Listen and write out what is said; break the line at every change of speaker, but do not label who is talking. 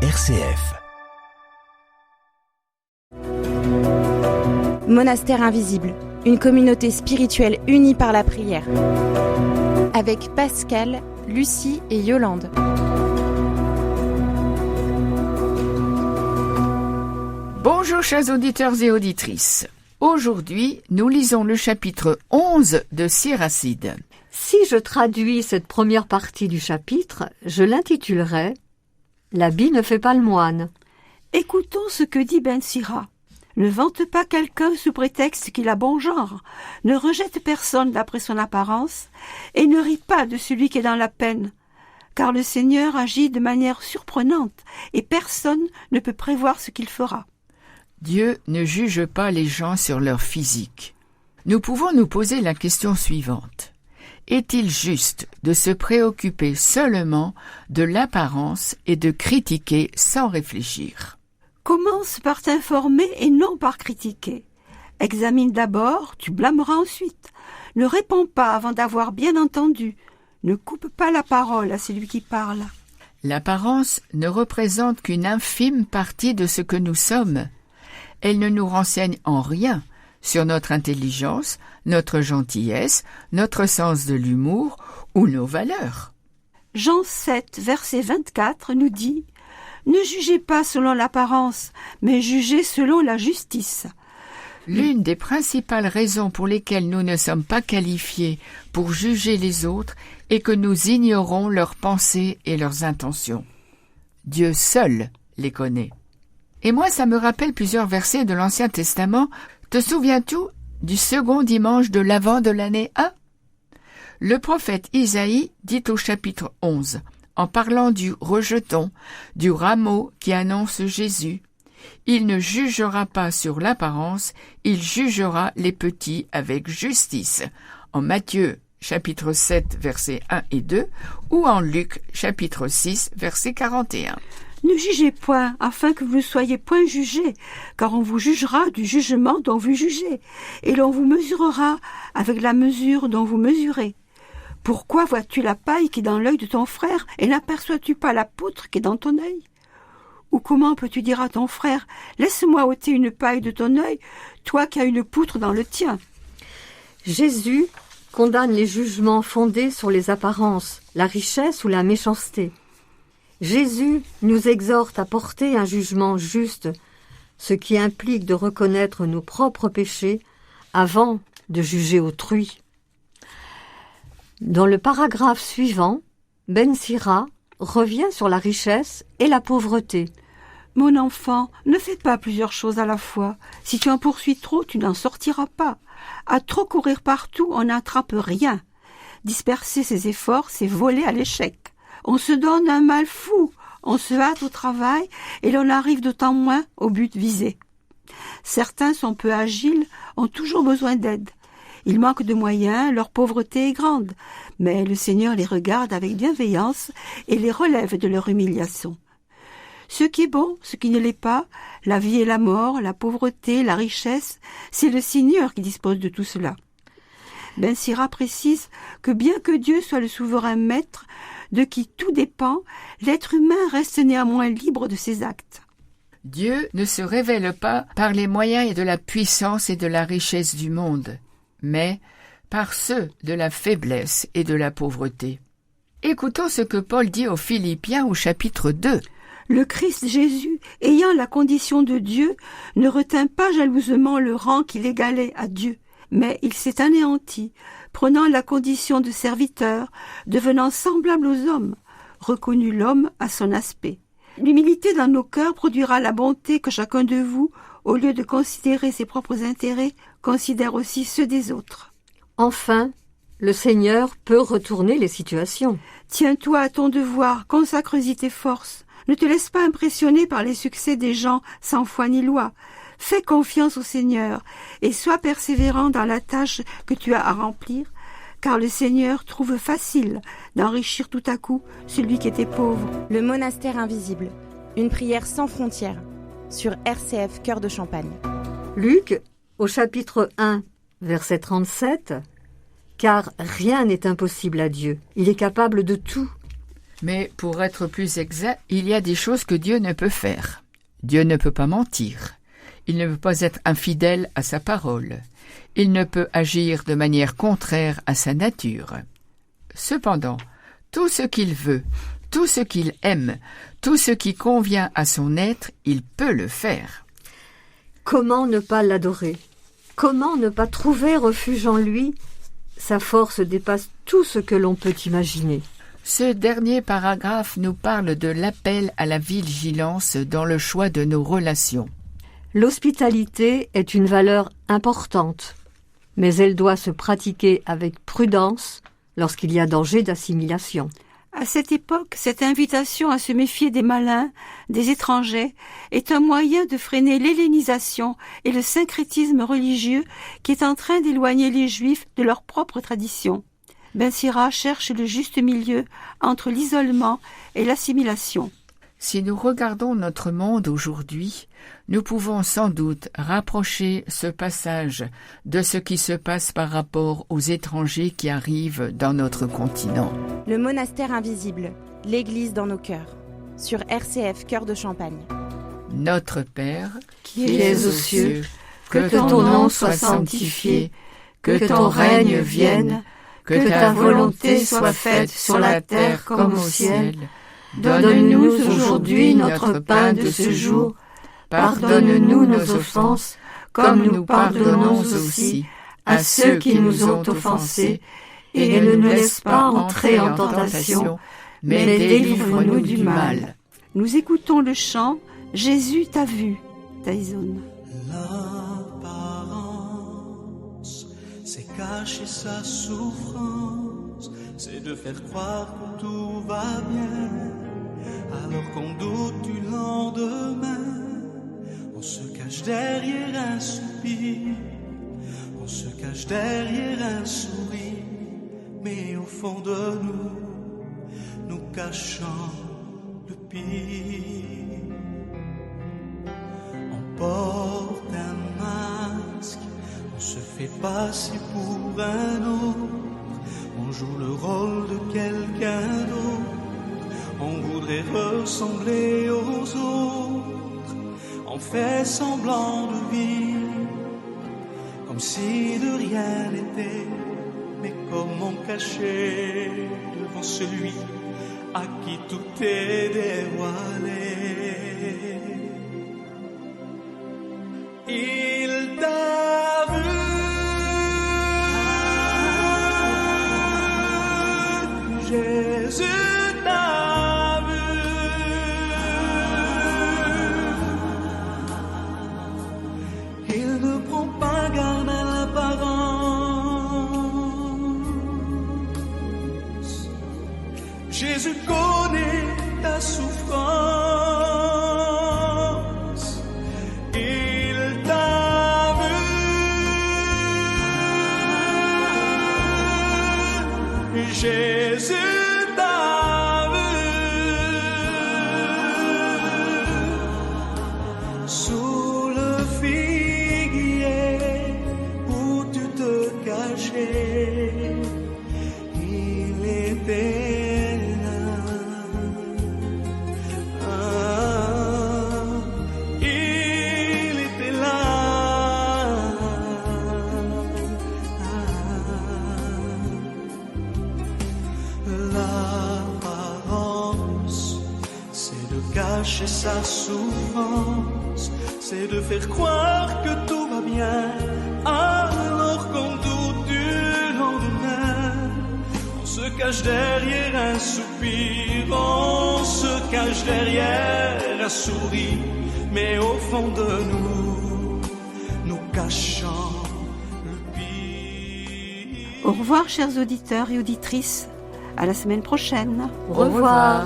RCF.
Monastère invisible, une communauté spirituelle unie par la prière. Avec Pascal, Lucie et Yolande.
Bonjour chers auditeurs et auditrices. Aujourd'hui, nous lisons le chapitre 11 de Siracide.
Si je traduis cette première partie du chapitre, je l'intitulerai « L'habit ne fait pas le moine ».
Écoutons ce que dit Ben Sira. Ne vante pas quelqu'un sous prétexte qu'il a bon genre. Ne rejette personne d'après son apparence et ne ris pas de celui qui est dans la peine. Car le Seigneur agit de manière surprenante et personne ne peut prévoir ce qu'il fera.
Dieu ne juge pas les gens sur leur physique. Nous pouvons nous poser la question suivante. Est-il juste de se préoccuper seulement de l'apparence et de critiquer sans réfléchir ?
Commence par t'informer et non par critiquer. Examine d'abord, tu blâmeras ensuite. Ne réponds pas avant d'avoir bien entendu. Ne coupe pas la parole à celui qui parle.
L'apparence ne représente qu'une infime partie de ce que nous sommes. Elle ne nous renseigne en rien sur notre intelligence, notre gentillesse, notre sens de l'humour ou nos valeurs.
Jean 7, verset 24 nous dit « Ne jugez pas selon l'apparence, mais jugez selon la justice. »
L'une des principales raisons pour lesquelles nous ne sommes pas qualifiés pour juger les autres est que nous ignorons leurs pensées et leurs intentions. Dieu seul les connaît. Et moi, ça me rappelle plusieurs versets de l'Ancien Testament. Te souviens-tu du second dimanche de l'Avent de l'année 1 ? Le prophète Isaïe dit au chapitre 11, en parlant du rejeton, du rameau qui annonce Jésus, « Il ne jugera pas sur l'apparence, il jugera les petits avec justice » en Matthieu chapitre 7, versets 1 et 2, ou en Luc chapitre 6, verset 41.
Ne jugez point, afin que vous ne soyez point jugés, car on vous jugera du jugement dont vous jugez, et l'on vous mesurera avec la mesure dont vous mesurez. Pourquoi vois-tu la paille qui est dans l'œil de ton frère, et n'aperçois-tu pas la poutre qui est dans ton œil ? Ou comment peux-tu dire à ton frère, « Laisse-moi ôter une paille de ton œil, toi qui as une poutre dans le tien ?»
Jésus condamne les jugements fondés sur les apparences, la richesse ou la méchanceté. Jésus nous exhorte à porter un jugement juste, ce qui implique de reconnaître nos propres péchés avant de juger autrui. Dans le paragraphe suivant, Ben Sira revient sur la richesse et la pauvreté.
« Mon enfant, ne fais pas plusieurs choses à la fois. Si tu en poursuis trop, tu n'en sortiras pas. À trop courir partout, on n'attrape rien. Disperser ses efforts, c'est voler à l'échec. On se donne un mal fou, on se hâte au travail et l'on arrive d'autant moins au but visé. Certains sont peu agiles, ont toujours besoin d'aide. Ils manquent de moyens, leur pauvreté est grande, mais le Seigneur les regarde avec bienveillance et les relève de leur humiliation. Ce qui est bon, ce qui ne l'est pas, la vie et la mort, la pauvreté, la richesse, c'est le Seigneur qui dispose de tout cela. Ben Sira précise que bien que Dieu soit le souverain maître, de qui tout dépend, l'être humain reste néanmoins libre de ses actes.
Dieu ne se révèle pas par les moyens et de la puissance et de la richesse du monde, mais par ceux de la faiblesse et de la pauvreté. Écoutons ce que Paul dit aux Philippiens au chapitre 2.
Le Christ Jésus, ayant la condition de Dieu, ne retint pas jalousement le rang qu'il égalait à Dieu, mais il s'est anéanti, prenant la condition de serviteur, devenant semblable aux hommes, reconnu l'homme à son aspect. L'humilité dans nos cœurs produira la bonté que chacun de vous, au lieu de considérer ses propres intérêts, considère aussi ceux des autres.
Enfin, le Seigneur peut retourner les situations.
Tiens-toi à ton devoir, consacre-y tes forces. Ne te laisse pas impressionner par les succès des gens sans foi ni loi. Fais confiance au Seigneur et sois persévérant dans la tâche que tu as à remplir, car le Seigneur trouve facile d'enrichir tout à coup celui qui était pauvre.
Le monastère invisible, une prière sans frontières, sur RCF Cœur de Champagne.
Luc, au chapitre 1, verset 37, « Car rien n'est impossible à Dieu, il est capable de tout. »
Mais pour être plus exact, il y a des choses que Dieu ne peut faire. Dieu ne peut pas mentir. Il ne peut pas être infidèle à sa parole. Il ne peut agir de manière contraire à sa nature. Cependant, tout ce qu'il veut, tout ce qu'il aime, tout ce qui convient à son être, il peut le faire.
Comment ne pas l'adorer? Comment ne pas trouver refuge en lui? Sa force dépasse tout ce que l'on peut imaginer.
Ce dernier paragraphe nous parle de l'appel à la vigilance dans le choix de nos relations.
L'hospitalité est une valeur importante, mais elle doit se pratiquer avec prudence lorsqu'il y a danger d'assimilation.
À cette époque, cette invitation à se méfier des malins, des étrangers, est un moyen de freiner l'hellénisation et le syncrétisme religieux qui est en train d'éloigner les Juifs de leur propre tradition. Ben Sira cherche le juste milieu entre l'isolement et l'assimilation.
Si nous regardons notre monde aujourd'hui, nous pouvons sans doute rapprocher ce passage de ce qui se passe par rapport aux étrangers qui arrivent dans notre continent.
Le monastère invisible, l'Église dans nos cœurs. Sur RCF Cœur de Champagne.
Notre Père,
qui es aux cieux, que ton nom soit sanctifié, que ton règne vienne, que ta volonté soit faite sur la terre comme au ciel. Donne-nous aujourd'hui notre pain de ce jour. Pardonne-nous nos offenses, comme nous pardonnons aussi à ceux qui nous ont offensés, et ne nous laisse pas entrer en tentation, mais délivre-nous du mal.
Nous écoutons le chant « Jésus t'a vu », Taïzone.
L'apparence, c'est cacher sa souffrance, c'est de faire croire que tout va bien, alors qu'on doute du lendemain. On se cache derrière un soupir, on se cache derrière un sourire, mais au fond de nous, nous cachons le pire. On porte un masque, on se fait passer pour un autre, on joue le rôle de quelqu'un d'autre, on voudrait ressembler aux autres. On fait semblant de vivre, comme si de rien n'était, mais comment cacher devant celui à qui tout est dévoilé. Il t'a vu, Jésus t'a vu. Il ne prend pas garde à l'apparence. Jésus connaît ta souffrance. Il t'a vu. Jésus t'a vu. Sous le figuier où tu te cachais, il était là. Il était là. L'apparence, c'est de cacher sa souffrance, c'est de faire croire que tout va bien, alors qu'on doute du lendemain. On se cache derrière un soupir, on se cache derrière un sourire, mais au fond de nous, nous cachons le pire.
Au revoir, chers auditeurs et auditrices. À la semaine prochaine.
Au revoir.